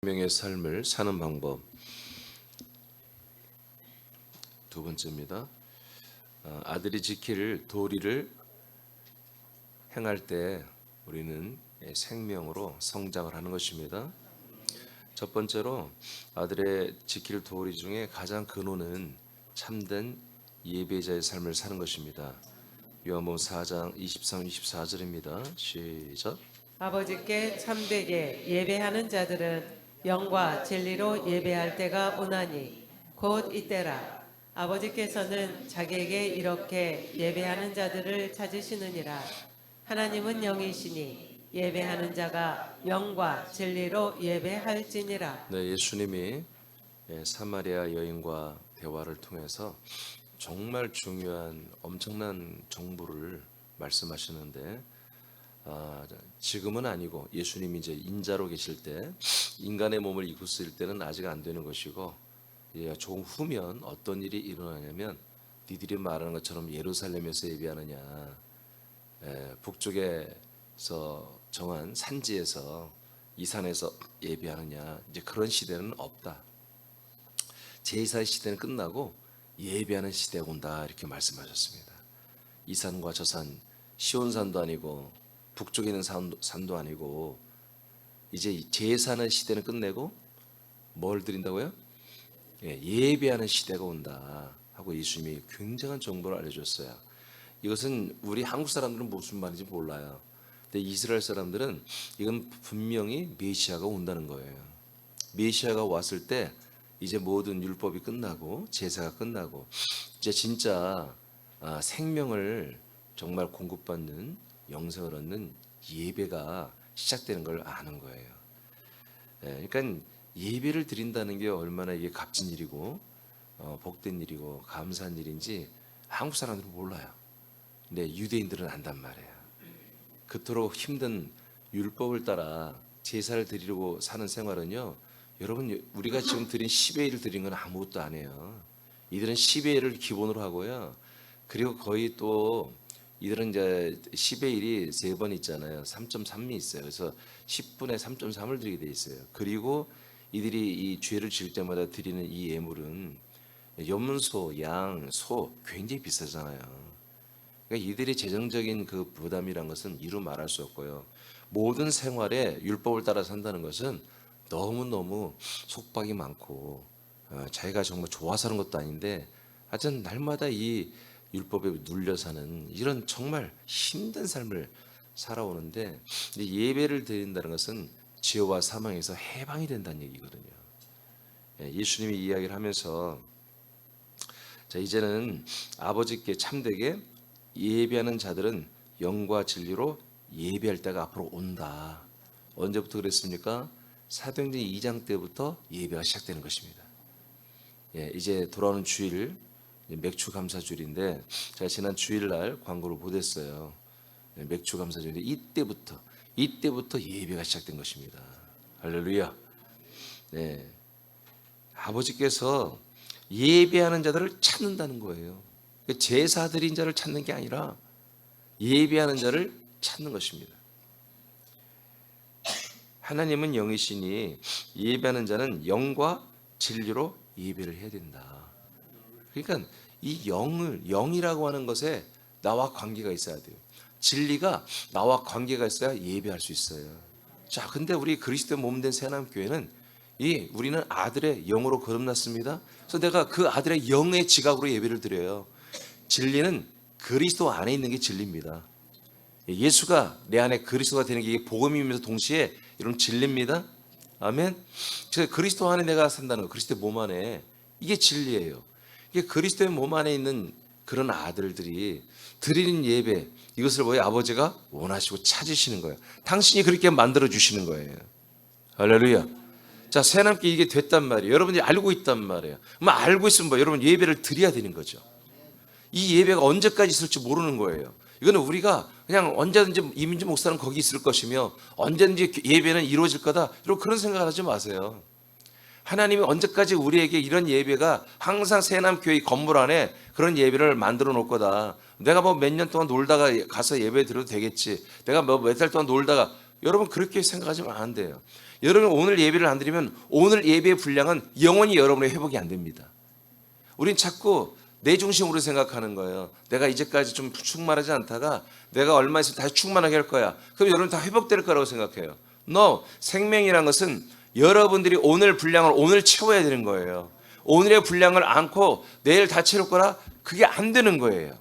생명의 삶을 사는 방법 두 번째입니다. 아들이 지킬 도리를 행할 때 우리는 생명으로 성장을 하는 것입니다. 첫 번째로 아들의 지킬 도리 중에 가장 근원은 참된 예배자의 삶을 사는 것입니다. 요한복음 4장 23, 24절입니다. 시작. 아버지께 참되게 예배하는 자들은 영과 진리로 예배할 때가 오나니 곧 이때라. 아버지께서는 자기에게 이렇게 예배하는 자들을 찾으시느니라. 하나님은 영이시니 예배하는 자가 영과 진리로 예배할지니라. 네, 예수님이 사마리아 여인과 대화를 통해서 정말 중요한 엄청난 정보를 말씀하시는데 지금은 아니고 예수님이 이제 인자로 계실 때 인간의 몸을 입고 있을 때는 아직 안 되는 것이고 조금 후면 어떤 일이 일어나냐면 니들이 말하는 것처럼 예루살렘에서 예배하느냐 북쪽에서 정한 산지에서 이 산에서 예배하느냐 이제 그런 시대는 없다. 제사의 시대는 끝나고 예배하는 시대가 온다 이렇게 말씀하셨습니다. 이 산과 저 산 시온산도 아니고 북쪽에 있는 산도 아니고 이제 제사는 시대는 끝내고 뭘 드린다고요? 예배하는 시대가 온다 하고 예수님이 굉장한 정보를 알려줬어요. 이것은 우리 한국 사람들은 무슨 말인지 몰라요. 근데 이스라엘 사람들은 이건 분명히 메시아가 온다는 거예요. 메시아가 왔을 때 이제 모든 율법이 끝나고 제사가 끝나고 이제 진짜 생명을 정말 공급받는 영생을 얻는 예배가 시작되는 걸 아는 거예요. 그러니까 예배를 드린다는 게 얼마나 이게 값진 일이고 복된 일이고 감사한 일인지 한국 사람들은 몰라요. 근데 유대인들은 안단 말이에요. 그토록 힘든 율법을 따라 제사를 드리려고 사는 생활은요. 여러분 우리가 지금 드린 10의 1을 드린 건 아무것도 아니에요. 이들은 10의 1을 기본으로 하고요. 그리고 거의 또 이들은 이제 10의 1이 세 번 있잖아요. 3.3이 있어요. 그래서 10분의 3.3을 드리게 돼 있어요. 그리고 이들이 이 죄를 지을 때마다 드리는 이 예물은 염소, 양, 소 굉장히 비싸잖아요. 그러니까 이들의 재정적인 그 부담이란 것은 이루 말할 수 없고요. 모든 생활에 율법을 따라 산다는 것은 너무너무 속박이 많고 자기가 정말 좋아서 하는 것도 아닌데 하여튼 날마다 이 율법에 눌려 사는 이런 정말 힘든 삶을 살아오는데 예배를 드린다는 것은 죄와 사망에서 해방이 된다는 얘기거든요. 예수님이 이야기를 하면서 자 이제는 아버지께 참되게 예배하는 자들은 영과 진리로 예배할 때가 앞으로 온다. 언제부터 그랬습니까? 사도행전 2장 때부터 예배가 시작되는 것입니다. 이제 돌아오는 주일 맥주 감사주일인데 제가 지난 주일날 광고를 보냈어요. 맥주 감사주일인데 이때부터 예배가 시작된 것입니다. 할렐루야. 네, 아버지께서 예배하는 자들을 찾는다는 거예요. 제사 드린 자를 찾는 게 아니라 예배하는 자를 찾는 것입니다. 하나님은 영이시니 예배하는 자는 영과 진리로 예배를 해야 된다. 그러니까 이 영이라고 하는 것에 나와 관계가 있어야 돼요. 진리가 나와 관계가 있어야 예배할 수 있어요. 자, 근데 우리 그리스도의 몸된 새하나님교회는 우리는 아들의 영으로 거듭났습니다. 그래서 내가 그 아들의 영의 지각으로 예배를 드려요. 진리는 그리스도 안에 있는 게 진리입니다. 예수가 내 안에 그리스도가 되는 게 복음이면서 동시에 이런 진리입니다. 아멘. 그래서 그리스도 안에 내가 산다는 거, 그리스도의 몸 안에 이게 진리예요. 이게 그리스도의 몸 안에 있는 그런 아들들이 드리는 예배 이것을 보여 아버지가 원하시고 찾으시는 거예요. 당신이 그렇게 만들어 주시는 거예요. 할렐루야. 자, 새하나님께 이게 됐단 말이에요. 여러분들이 알고 있단 말이에요. 알고 있으면 뭐 여러분 예배를 드려야 되는 거죠. 이 예배가 언제까지 있을지 모르는 거예요. 이거는 우리가 그냥 언제든지 이민주 목사는 거기 있을 것이며 언제든지 예배는 이루어질 거다 이런 그런 생각을 하지 마세요. 하나님이 언제까지 우리에게 이런 예배가 항상 새하나님교회 건물 안에 그런 예배를 만들어 놓을 거다. 내가 뭐 몇 년 동안 놀다가 가서 예배 드려도 되겠지. 내가 뭐 몇 달 동안 놀다가 여러분 그렇게 생각하시면 안 돼요. 여러분 오늘 예배를 안 드리면 오늘 예배의 분량은 영원히 여러분의 회복이 안 됩니다. 우린 자꾸 내 중심으로 생각하는 거예요. 내가 이제까지 좀 충만하지 않다가 내가 얼마 있으면 다시 충만하게 할 거야. 그럼 여러분 다 회복될 거라고 생각해요. No, 생명이란 것은 여러분들이 오늘 분량을 오늘 채워야 되는 거예요. 오늘의 분량을 안고 내일 다 채울 거라 그게 안 되는 거예요.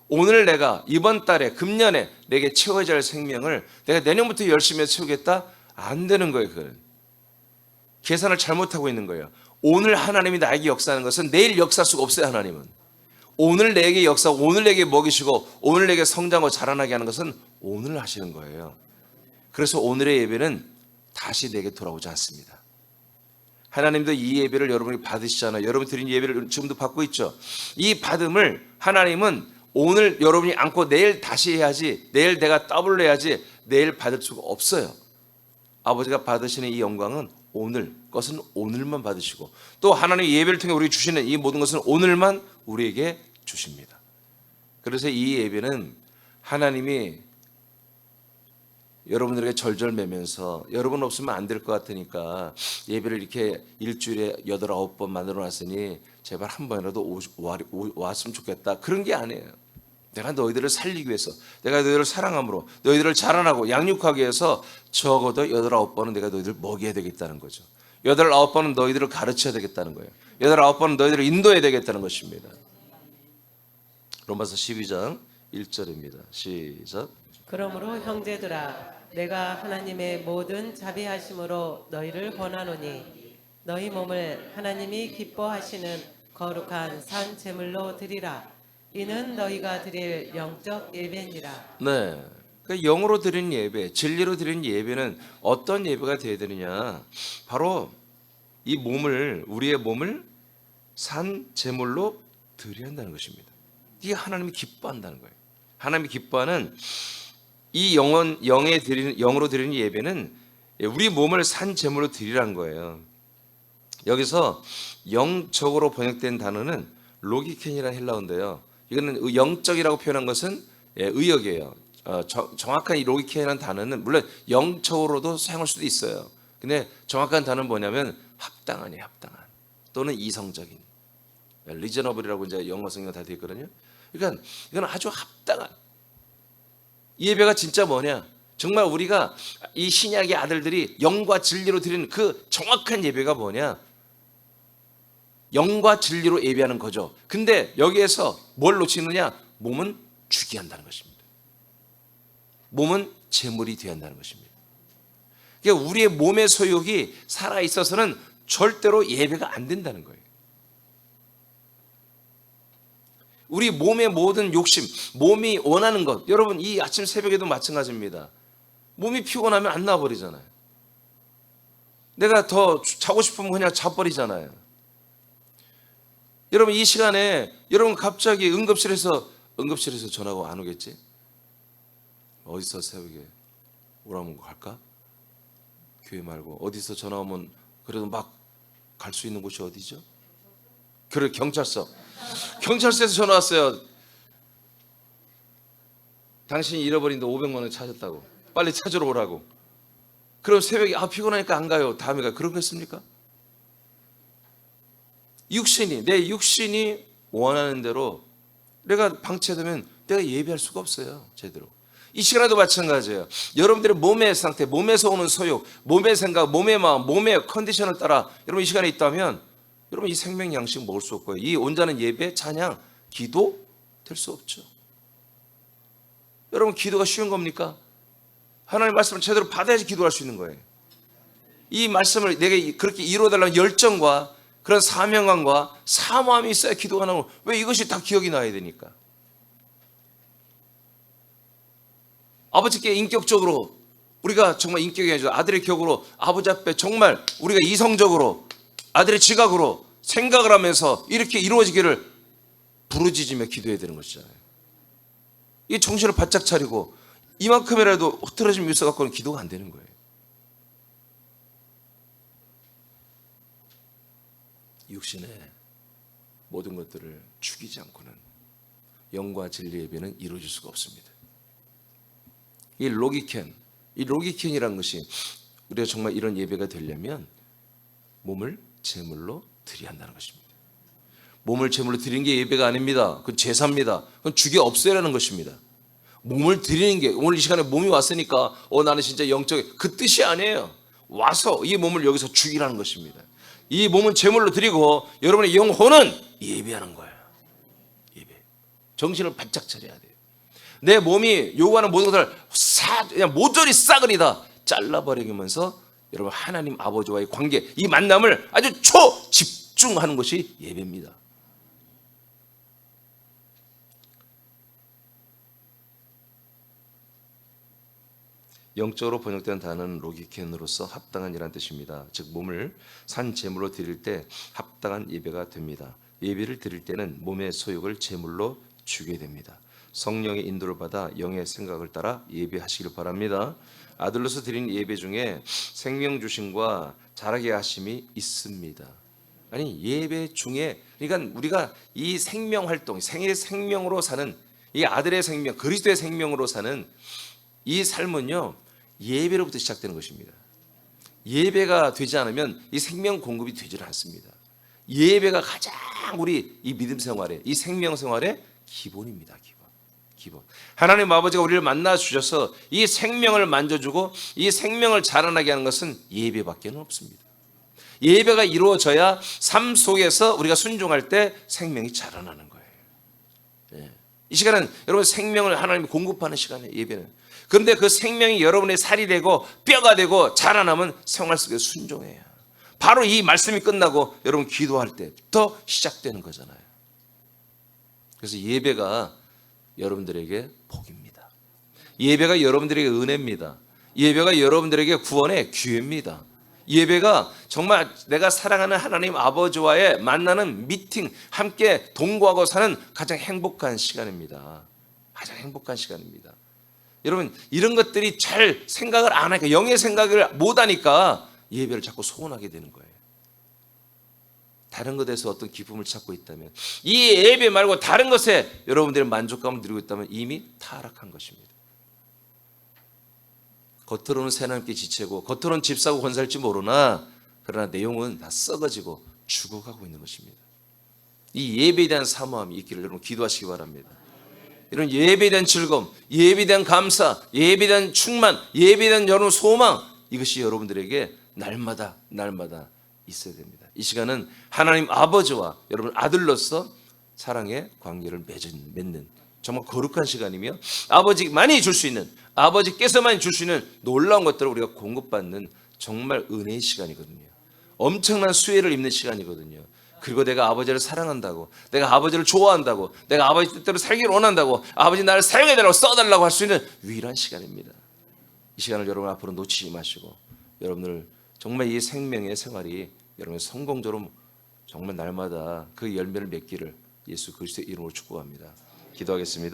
오늘 내가 이번 달에 금년에 내게 채워져야 할 생명을 내가 내년부터 열심히 채우겠다? 안 되는 거예요. 그건 계산을 잘못하고 있는 거예요. 오늘 하나님이 나에게 역사하는 것은 내일 역사할 수가 없어요. 하나님은 오늘 내게 역사하고 오늘 내게 먹이시고 오늘 내게 성장하고 자라나게 하는 것은 오늘 하시는 거예요. 그래서 오늘의 예배는 다시 내게 돌아오지 않습니다. 하나님도 이 예배를 여러분이 받으시잖아요. 여러분 드린 예배를 지금도 받고 있죠. 이 받음을 하나님은 오늘 여러분이 안고 내일 다시 해야지, 내일 내가 더블로 해야지 내일 받을 수가 없어요. 아버지가 받으시는 이 영광은 오늘 것은 오늘만 받으시고 또 하나님 예배를 통해 우리에게 주시는 이 모든 것은 오늘만 우리에게 주십니다. 그래서 이 예배는 하나님이 여러분들에게 절절매면서 여러분 없으면 안 될 것 같으니까 예배를 이렇게 일주일에 8, 9번 만들어놨으니 제발 한 번이라도 왔으면 좋겠다. 그런 게 아니에요. 내가 너희들을 살리기 위해서, 내가 너희들을 사랑함으로, 너희들을 자라나고 양육하기 위해서 적어도 8, 9번은 내가 너희들을 먹여야 되겠다는 거죠. 8, 9번은 너희들을 가르쳐야 되겠다는 거예요. 8, 9번은 너희들을 인도해야 되겠다는 것입니다. 로마서 12장 1절입니다. 시작. 그러므로 형제들아 내가 하나님의 모든 자비하심으로 너희를 권하노니 너희 몸을 하나님이 기뻐하시는 거룩한 산 제물로 드리라. 이는 너희가 드릴 영적 예배니라. 네. 그 영으로 드리는 예배, 진리로 드리는 예배는 어떤 예배가 되어야 되느냐? 바로 이 몸을, 우리의 몸을 산 제물로 드려야 한다는 것입니다. 이게 하나님이 기뻐한다는 거예요. 하나님이 기뻐하는 이 영으로 드리는 예배는 우리 몸을 산 제물로 드리라는 거예요. 여기서 영적으로 번역된 단어는 로기켄이라는 헬라어인데요. 이거는 영적이라고 표현한 것은 의역이에요. 정확한 이 로기켄이라는 단어는 물론 영적으로도 사용할 수도 있어요. 근데 정확한 단어는 뭐냐면 합당한이에요. 합당한 또는 이성적인, 리저너블이라고 이제 영어 성경 다 되어 있거든요. 그러니까 이건 아주 합당한 예배가 진짜 뭐냐? 정말 우리가 이 신약의 아들들이 영과 진리로 드리는 그 정확한 예배가 뭐냐? 영과 진리로 예배하는 거죠. 근데 여기에서 뭘 놓치느냐? 몸은 죽게 한다는 것입니다. 몸은 제물이 되어야 한다는 것입니다. 그러니까 우리의 몸의 소욕이 살아 있어서는 절대로 예배가 안 된다는 거예요. 우리 몸의 모든 욕심, 몸이 원하는 것, 여러분 이 아침 새벽에도 마찬가지입니다. 몸이 피곤하면 안 나와버리잖아요. 내가 더 자고 싶으면 그냥 자버리잖아요. 여러분 이 시간에 여러분 갑자기 응급실에서 전화가 안 오겠지? 어디서 새벽에 오라면 갈까? 교회 말고 어디서 전화 오면 그래도 막 갈 수 있는 곳이 어디죠? 그래, 경찰서에서 전화 왔어요. 당신이 잃어버린데 500만 원 찾았다고. 빨리 찾으러 오라고. 그럼 새벽에 피곤하니까 안 가요. 다음에 가. 그런 거였습니까? 내 육신이 원하는 대로 내가 방치되면 내가 예배할 수가 없어요. 제대로. 이 시간에도 마찬가지예요. 여러분들의 몸의 상태, 몸에서 오는 소욕, 몸의 생각, 몸의 마음, 몸의 컨디션을 따라 여러분 이 시간에 있다면 여러분 이 생명 양식 먹을 수 없고요. 이 온전한 예배, 찬양, 기도 될 수 없죠. 여러분 기도가 쉬운 겁니까? 하나님의 말씀을 제대로 받아야지 기도할 수 있는 거예요. 이 말씀을 내게 그렇게 이루어달라는 열정과 그런 사명감과 사모함이 있어야 기도가 나오고, 왜 이것이 다 기억이 나야 되니까. 아버지께 인격적으로 우리가 정말 인격이 아니죠. 아들의 격으로 아버지 앞에 정말 우리가 이성적으로 아들의 지각으로 생각을 하면서 이렇게 이루어지기를 부르짖으며 기도해야 되는 것이잖아요. 이 정신을 바짝 차리고 이만큼이라도 흐트러짐이 있어갖고는 기도가 안 되는 거예요. 육신의 모든 것들을 죽이지 않고는 영과 진리의 예배는 이루어질 수가 없습니다. 이 로기켄이라는 것이 우리가 정말 이런 예배가 되려면 몸을 제물로 드려야 한다는 것입니다. 몸을 제물로 드리는 게 예배가 아닙니다. 그건 제사입니다. 그건 죽이 없애라는 것입니다. 몸을 드리는 게, 오늘 이 시간에 몸이 왔으니까 나는 진짜 영적인 그 뜻이 아니에요. 와서 이 몸을 여기서 죽이라는 것입니다. 이 몸은 제물로 드리고 여러분의 영혼은 예배하는 거예요. 예배. 정신을 바짝 차려야 돼요. 내 몸이 요구하는 모든 것을 그냥 모조리 싸그리다 잘라버리면서 여러분 하나님 아버지와의 관계, 이 만남을 아주 초집중하는 것이 예배입니다. 영적으로 번역된 단어는 로기켄으로서 합당한이라는 뜻입니다. 즉 몸을 산 제물로 드릴 때 합당한 예배가 됩니다. 예배를 드릴 때는 몸의 소욕을 제물로 주게 됩니다. 성령의 인도를 받아 영의 생각을 따라 예배하시길 바랍니다. 아들로서 드린 예배 중에 생명 주심과 자라게 하심이 있습니다. 아니 예배 중에, 그러니까 우리가 이 생명 활동, 생명으로 사는 이 아들의 생명, 그리스도의 생명으로 사는 이 삶은요 예배로부터 시작되는 것입니다. 예배가 되지 않으면 이 생명 공급이 되질 않습니다. 예배가 가장 우리 이 믿음 생활에, 이 생명 생활의 기본입니다. 기본. 하나님 아버지가 우리를 만나 주셔서 이 생명을 만져주고 이 생명을 자라나게 하는 것은 예배밖에는 없습니다. 예배가 이루어져야 삶 속에서 우리가 순종할 때 생명이 자라나는 거예요. 이 시간은 여러분 생명을 하나님이 공급하는 시간이에요. 예배는. 그런데 그 생명이 여러분의 살이 되고 뼈가 되고 자라나면 생활 속에 순종해요. 바로 이 말씀이 끝나고 여러분 기도할 때부터 시작되는 거잖아요. 그래서 예배가 여러분들에게 복입니다. 예배가 여러분들에게 은혜입니다. 예배가 여러분들에게 구원의 기회입니다. 예배가 정말 내가 사랑하는 하나님 아버지와의 만나는 미팅, 함께 동거하고 사는 가장 행복한 시간입니다. 가장 행복한 시간입니다. 여러분 이런 것들이 잘 생각을 안 하니까, 영의 생각을 못 하니까 예배를 자꾸 소원하게 되는 거예요. 다른 것에서 어떤 기쁨을 찾고 있다면, 이 예배 말고 다른 것에 여러분들의 만족감을 누리고 있다면 이미 타락한 것입니다. 겉으로는 새나님께 지체고 겉으로는 집 사고 건설지 모르나 그러나 내용은 다 썩어지고 죽어가고 있는 것입니다. 이 예배에 대한 사모함이 있기를 여러분 기도하시기 바랍니다. 이런 예배에 대한 즐거움, 예배에 대한 감사, 예배에 대한 충만, 예배에 대한 여러분 소망, 이것이 여러분들에게 날마다 있어야 됩니다. 이 시간은 하나님 아버지와 여러분 아들로서 사랑의 관계를 맺는 정말 거룩한 시간이며, 아버지만이 줄 수 있는, 아버지께서만 줄 수 있는 놀라운 것들을 우리가 공급받는 정말 은혜의 시간이거든요. 엄청난 수혜를 입는 시간이거든요. 그리고 내가 아버지를 사랑한다고, 내가 아버지를 좋아한다고, 내가 아버지 뜻대로 살기를 원한다고, 아버지 나를 사용해달라고 써달라고 할 수 있는 유일한 시간입니다. 이 시간을 여러분 앞으로 놓치지 마시고 여러분들 정말 이 생명의 생활이 여러분 성공적으로 정말 날마다 그 열매를 맺기를 예수 그리스도의 이름으로 축복합니다. 기도하겠습니다.